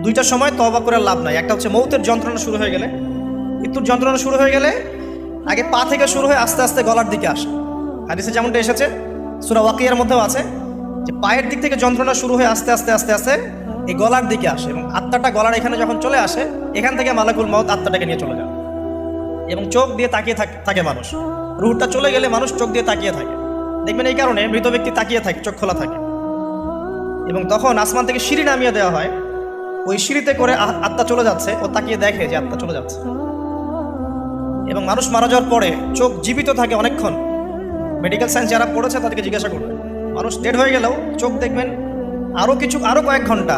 দুইটা সময় তওবা করে লাভ নাই। একটা হচ্ছে মৌতের যন্ত্রণা শুরু হয়ে গেলে, মৃত্যুর যন্ত্রণা শুরু হয়ে গেলে আগে পা থেকে শুরু হয়ে আস্তে আস্তে গলার দিকে আসে। হাদিসে যেমনটা এসেছে, সূরা ওয়াকিয়ার মধ্যেও আছে যে পায়ের দিক থেকে যন্ত্রণা শুরু হয়ে আস্তে আস্তে আস্তে আস্তে এই গলার দিকে আসে, এবং আত্মাটা গলার এখানে যখন চলে আসে, এখান থেকে মালাকুল মউত আত্মাটাকে নিয়ে চলে যায়। এবং চোখ দিয়ে তাকিয়ে থাকে মানুষ, রুহটা চলে গেলে মানুষ চোখ দিয়ে তাকিয়ে থাকে। দেখবেন এই কারণে মৃত ব্যক্তি তাকিয়ে থাকে, চোখ খোলা থাকে। এবং তখন আসমান থেকে সিঁড়ি নামিয়ে দেওয়া হয়, ওই সিঁড়িতে করে আত্মা চলে যাচ্ছে, ও তাকিয়ে দেখে যে আত্মা চলে যাচ্ছে। এবং মানুষ মারা যাওয়ার পরে চোখ জীবিত থাকে অনেকক্ষণ। মেডিকেল সায়েন্স যারা পড়েছে তাদেরকে জিজ্ঞাসা করবে, মানুষ ডেড হয়ে গেলেও চোখ দেখবেন আরও কয়েক ঘন্টা